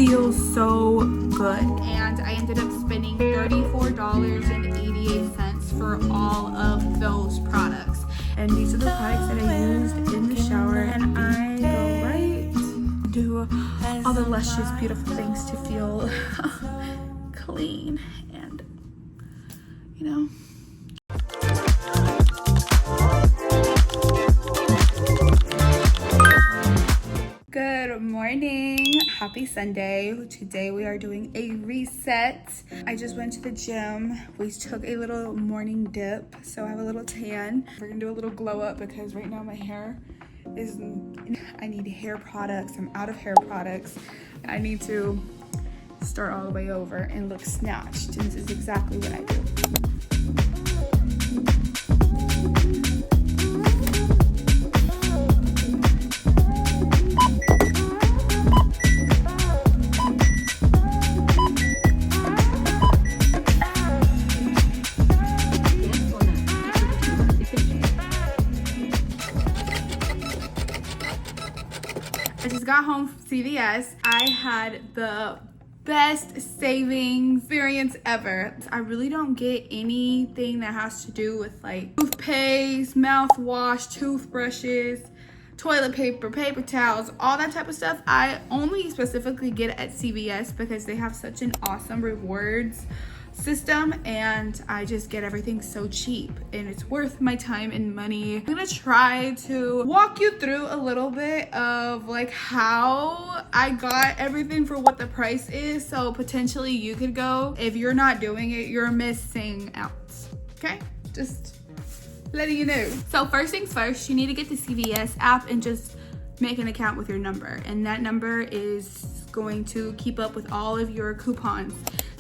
feels so good. And I ended up spending $34.88 for all of those products. And these are the products that I used in the shower, and I go right do all the luscious, beautiful things to feel clean and, you know. Good morning, happy Sunday. Today we are doing a reset. I just went to the gym. We took a little morning dip, so I have a little tan. We're gonna do a little glow up because right now my hair is, I need hair products. I'm out of hair products. I need to start all the way over and look snatched, and this is exactly what I do. I just got home from CVS. I had the best savings experience ever. I really don't get anything that has to do with like toothpaste, mouthwash, toothbrushes, toilet paper, paper towels, all that type of stuff. I only specifically get it at CVS because they have such an awesome rewards system, and I just get everything so cheap and it's worth my time and money. I'm gonna try to walk you through a little bit of like how I got everything for what the price is, so potentially you could go. If you're not doing it, you're missing out. Okay, just letting you know. So first things first, you need to get the CVS app and just make an account with your number, and that number is going to keep up with all of your coupons.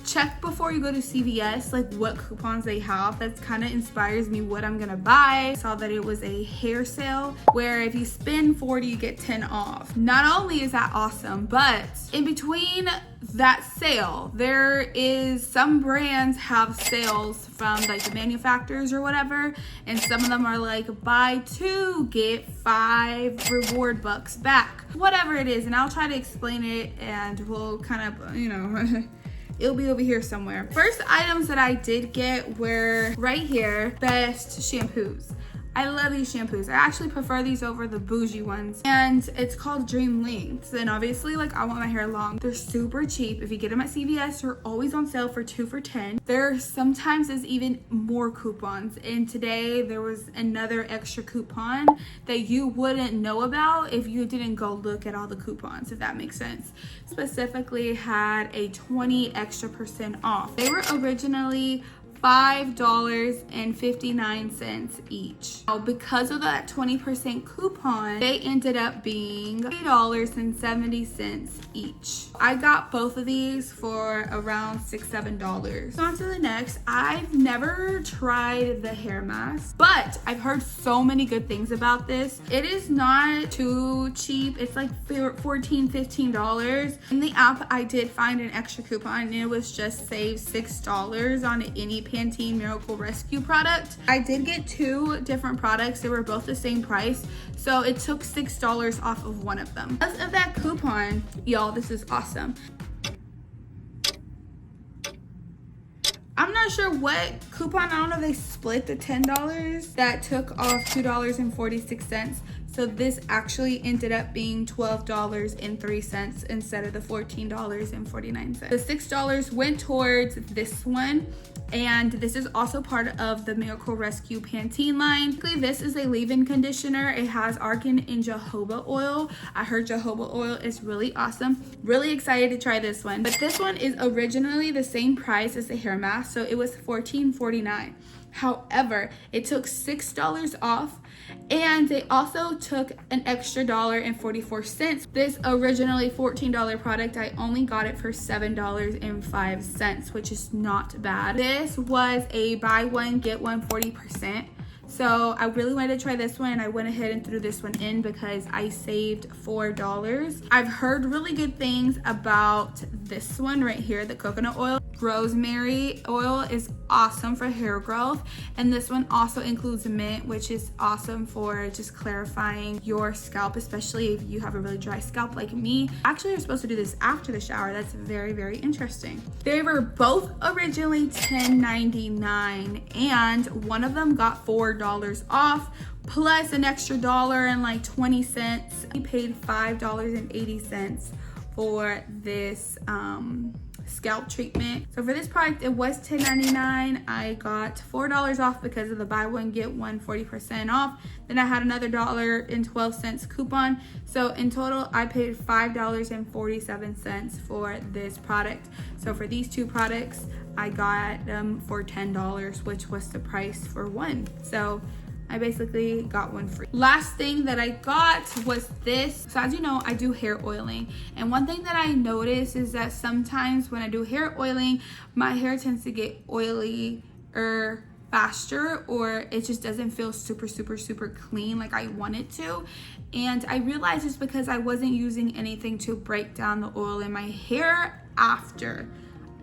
Check before you go to CVS like what coupons they have. That kind of inspires me what I'm gonna buy. I saw that it was a hair sale where if you spend 40 you get 10 off. Not only is that awesome, but in between that sale there is some brands have sales from like the manufacturers or whatever, and some of them are like buy 2 get 5 reward bucks back, whatever it is, and I'll try to explain it and we'll kind of, you know, it'll be over here somewhere. First items that I did get were right here, best shampoos. I love these shampoos. I actually prefer these over the bougie ones. And it's called Dream Lengths. And obviously, like, I want my hair long. They're super cheap. If you get them at CVS, they're always on sale for 2 for $10. There sometimes is even more coupons. And today there was another extra coupon that you wouldn't know about if you didn't go look at all the coupons, if that makes sense. Specifically had a 20% extra off. They were originally $5.59 each. Now, because of that 20% coupon, they ended up being $3.70 each. I got both of these for around $6-7. On to the next. I've never tried the hair mask, but I've heard so many good things about this. It is not too cheap. It's like $14-15. In the app, I did find an extra coupon, and it was just save $6 on any Pantene Miracle Rescue product. I did get 2 different products. They were both the same price, so it took $6 off of one of them. Because of that coupon, y'all, this is awesome. I'm not sure what coupon, I don't know if they split the $10 that took off $2.46. So this actually ended up being $12.03 instead of the $14.49. The $6 went towards this one, and this is also part of the Miracle Rescue Pantene line. This is a leave-in conditioner. It has argan and jojoba oil. I heard jojoba oil is really awesome. Really excited to try this one. But this one is originally the same price as the hair mask, so it was $14.49. However, it took $6 off, and they also took an extra $1.44. This originally $14 product, I only got it for $7.05, which is not bad. This was a buy one get one 40%. So I really wanted to try this one, and I went ahead and threw this one in because I saved $4. I've heard really good things about this one right here, the coconut oil. Rosemary oil is awesome for hair growth. And this one also includes mint, which is awesome for just clarifying your scalp, especially if you have a really dry scalp like me. Actually, you're supposed to do this after the shower. That's very, very interesting. They were both originally $10.99 and one of them got $4 off plus an extra $1.20. We paid $5.80 for this scalp treatment. So for this product, it was $10.99. I got $4 off because of the buy one get one 40% off. Then I had another $1.12 coupon. So in total, I paid $5.47 for this product. So for these two products, I got them for $10, which was the price for one. So I basically got one free. Last thing that I got was this. So as you know, I do hair oiling. And one thing that I notice is that sometimes when I do hair oiling, my hair tends to get oily or faster, or it just doesn't feel super clean like I want it to. And I realized it's because I wasn't using anything to break down the oil in my hair after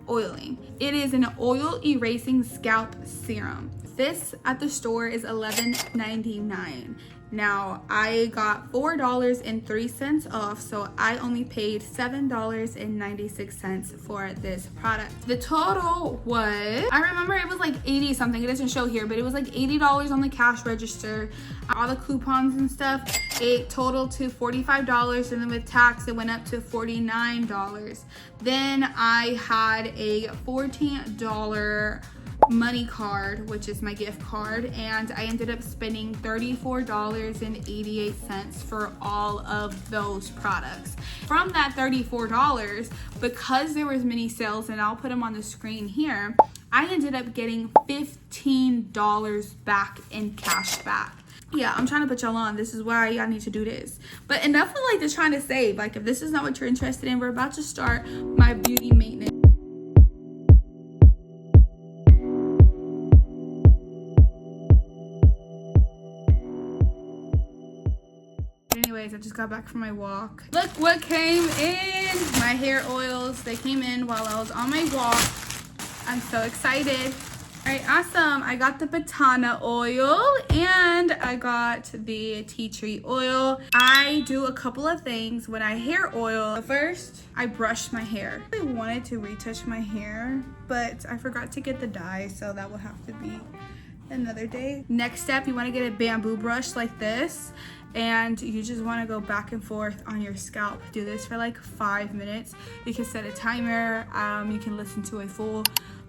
oiling. It is an oil erasing scalp serum. This at the store is $11.99. Now I got $4.03 off, so I only paid $7.96 for this product. The total was, I remember it was like 80 something. It doesn't show here, but it was like $80 on the cash register. All the coupons and stuff, it totaled to $45, and then with tax it went up to $49. Then I had a $14 money card, which is my gift card, and I ended up spending $34.88 for all of those products. From that $34, because there was many sales, and I'll put them on the screen here, I ended up getting $15 back in cash back. Yeah, I'm trying to put y'all on. This is why y'all need to do this. But enough of like just trying to save. Like if this is not what you're interested in, we're about to start my beauty maintenance. Anyways, I just got back from my walk. Look what came in. My hair oils. They came in while I was on my walk. I'm so excited. All right, awesome. I got the Batana oil and I got the tea tree oil. I do a couple of things when I hair oil. First, I brush my hair. I wanted to retouch my hair, but I forgot to get the dye, so that will have to be another day. Next step, you want to get a bamboo brush like this, and you just want to go back and forth on your scalp. Do this for like 5 minutes. You can set a timer. You can listen to a full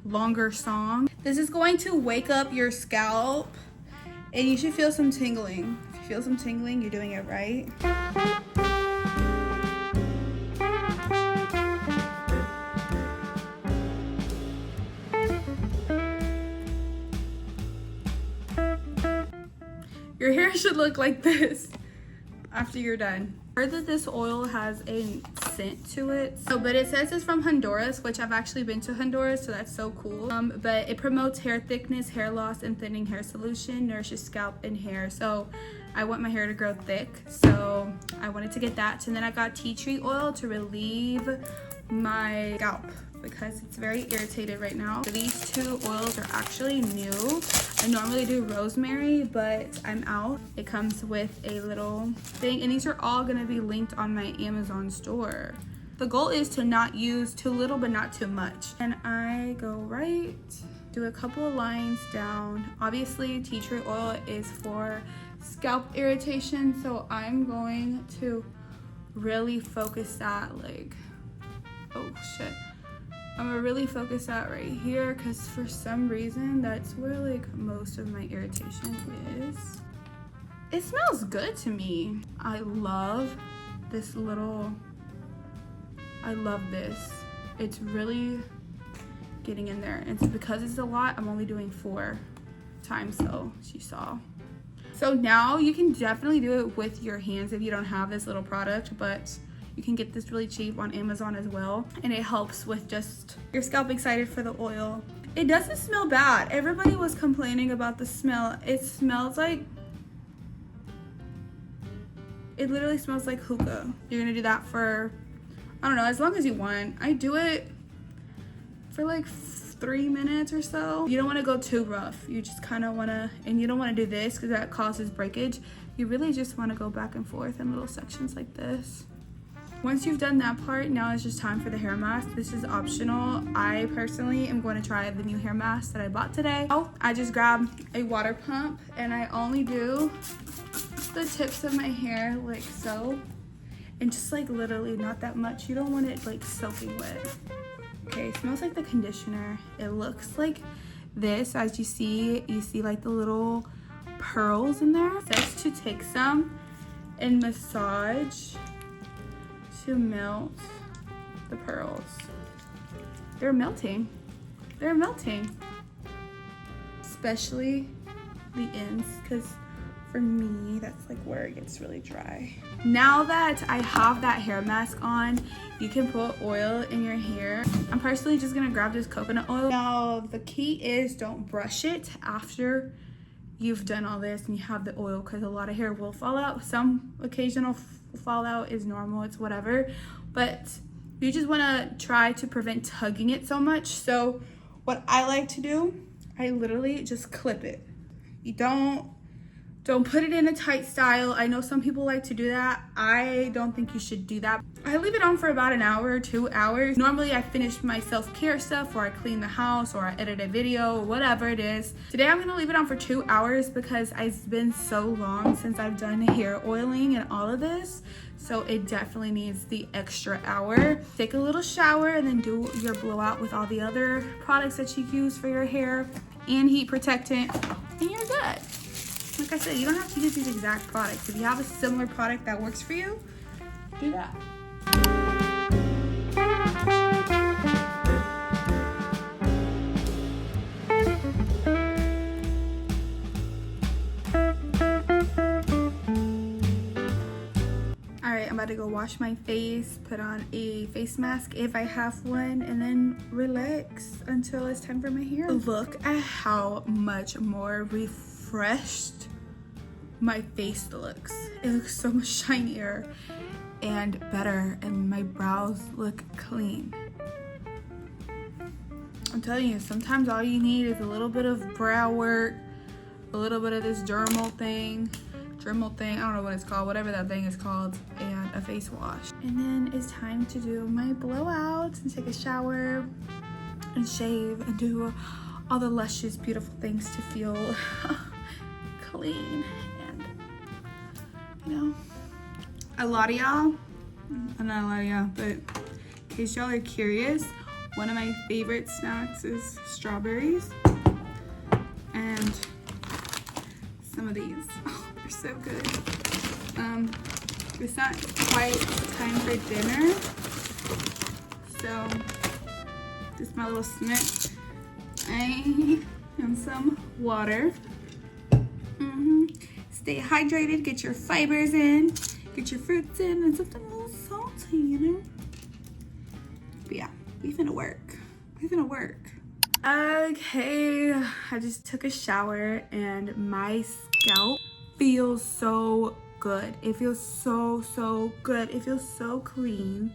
longer song. This is going to wake up your scalp, and you should feel some tingling. If you feel some tingling, you're doing it right. Your hair should look like this after you're done. I heard that this oil has a scent to it. But it says it's from Honduras, which I've actually been to Honduras, so that's so cool. But it promotes hair thickness, hair loss, and thinning hair solution, nourishes scalp and hair. So I want my hair to grow thick, so I wanted to get that. And then I got tea tree oil to relieve my scalp because it's very irritated right now. So these two oils are actually new. I normally do rosemary, but I'm out. It comes with a little thing, and these are all gonna be linked on my Amazon store. The goal is to not use too little, but not too much. And I go right, do a couple of lines down. Obviously, tea tree oil is for scalp irritation, so I'm going to really focus that, like, oh shit. I'm gonna really focus that right here because for some reason that's where like most of my irritation is. It smells good to me. I love this little, I love this. It's really getting in there. And so because it's a lot, I'm only doing 4 times so she saw. So now you can definitely do it with your hands if you don't have this little product, but you can get this really cheap on Amazon as well, and it helps with just your scalp excited for the oil. It doesn't smell bad. Everybody was complaining about the smell. It smells like, it literally smells like hookah. You're gonna do that for, I don't know, as long as you want. I do it for like 3 minutes or so. You don't want to go too rough. You just kind of want to, and you don't want to do this because that causes breakage. You really just want to go back and forth in little sections like this. Once you've done that part, now it's just time for the hair mask. This is optional. I personally am going to try the new hair mask that I bought today. Oh, I just grabbed a water pump and I only do the tips of my hair like so. And just like literally not that much. You don't want it like soaking wet. Okay, it smells like the conditioner. It looks like this. As you see like the little pearls in there. It says to take some and massage to melt the pearls. They're melting. They're melting. Especially the ends, because for me, that's like where it gets really dry. Now that I have that hair mask on, you can put oil in your hair. I'm personally just gonna grab this coconut oil. Now, the key is don't brush it after you've done all this and you have the oil, because a lot of hair will fall out. Some occasional fallout is normal, it's whatever, but you just want to try to prevent tugging it so much. So what I like to do, I literally just clip it. You don't put it in a tight style. I know some people like to do that. I don't think you should do that. I leave it on for about an hour or 2 hours. Normally I finish my self-care stuff, or I clean the house, or I edit a video, or whatever it is. Today I'm gonna leave it on for 2 hours because it's been so long since I've done hair oiling and all of this. So it definitely needs the extra hour. Take a little shower and then do your blowout with all the other products that you use for your hair and heat protectant, and you're good. Like I said, you don't have to use these exact products. If you have a similar product that works for you, do that. All right, I'm about to go wash my face, put on a face mask if I have one, and then relax until it's time for my hair. Look at how much more refreshed my face looks. It looks so much shinier and better, and my brows look clean. I'm telling you, sometimes all you need is a little bit of brow work, a little bit of this dermal thing, I don't know what it's called, whatever that thing is called, and a face wash. And then it's time to do my blowout and take a shower and shave and do all the luscious, beautiful things to feel clean. And you know, a lot of y'all, not a lot of y'all, but in case y'all are curious, one of my favorite snacks is strawberries, and some of these, oh, they're so good. It's not quite time for dinner, so just my little snack and some water. Stay hydrated, get your fibers in, get your fruits in, and something a little salty, you know? But yeah, we finna work. Okay, I just took a shower and my scalp feels so good. It feels so good. It feels so clean.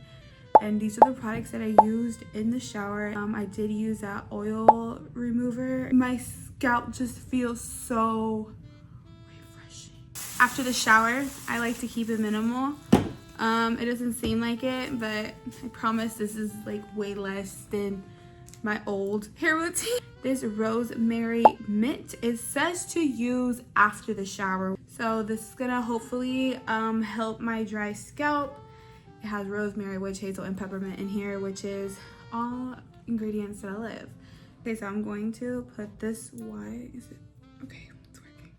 And these are the products that I used in the shower. I did use that oil remover. My scalp just feels so refreshing. After the shower, I like to keep it minimal. It doesn't seem like it, but I promise this is like way less than my old hair routine. This rosemary mint, it says to use after the shower. So this is gonna hopefully help my dry scalp. It has rosemary, witch hazel, and peppermint in here, which is all ingredients that I love. Okay, so I'm going to put this, why is it, okay, it's working.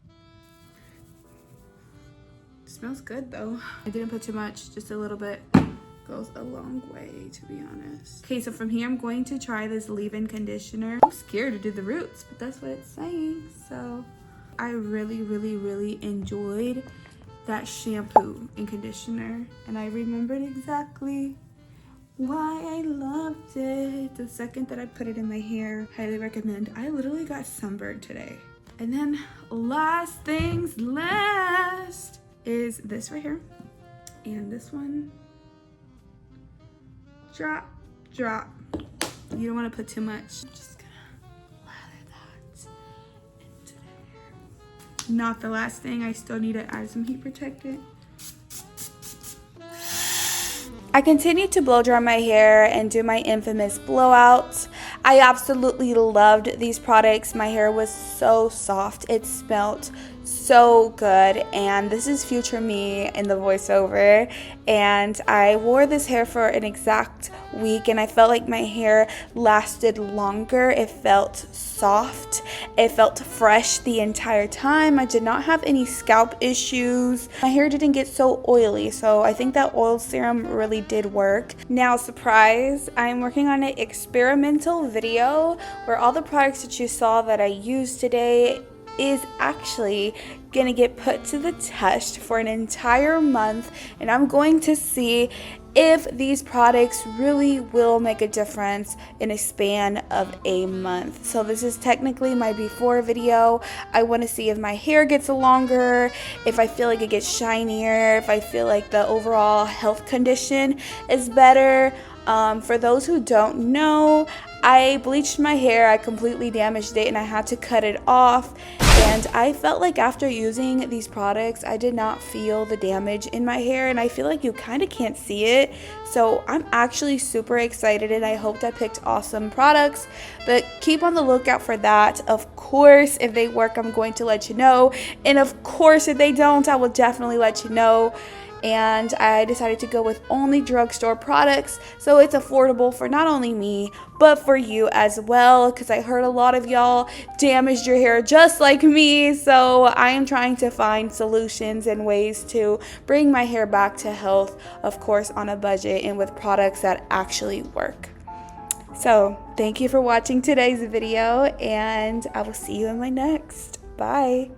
It smells good though. I didn't put too much, just a little bit. Goes a long way, to be honest. Okay, so from here I'm going to try this leave-in conditioner. I'm scared to do the roots, but that's what it's saying. So I really enjoyed that shampoo and conditioner, and I remembered exactly why I loved it the second that I put it in my hair. Highly recommend. I literally got sunburned today. And then last things last is this right here, and this one. Drop. You don't want to put too much. I'm just gonna not the last thing. I still need to add some heat protectant. I continued to blow dry my hair and do my infamous blowouts. I absolutely loved these products. My hair was so soft. It smelled so good, and this is future me in the voiceover, and I wore this hair for an exact week, and I felt like my hair lasted longer. It felt soft. It felt fresh the entire time. I did not have any scalp issues. My hair didn't get so oily, so I think that oil serum really did work. Now, surprise, I'm working on an experimental video where all the products that you saw that I used today is actually gonna get put to the test for an entire month, and I'm going to see if these products really will make a difference in a span of a month. So this is technically my before video. I want to see if my hair gets longer, if I feel like it gets shinier, if I feel like the overall health condition is better. For those who don't know, I bleached my hair, I completely damaged it, and I had to cut it off. And I felt like after using these products, I did not feel the damage in my hair, and I feel like you kind of can't see it. So I'm actually super excited, and I hoped I picked awesome products, but keep on the lookout for that. Of course, if they work, I'm going to let you know, and of course, if they don't, I will definitely let you know. And I decided to go with only drugstore products, so it's affordable for not only me but for you as well, because I heard a lot of y'all damaged your hair just like me. So I am trying to find solutions and ways to bring my hair back to health, of course on a budget and with products that actually work. So thank you for watching today's video, and I will see you in my next. Bye.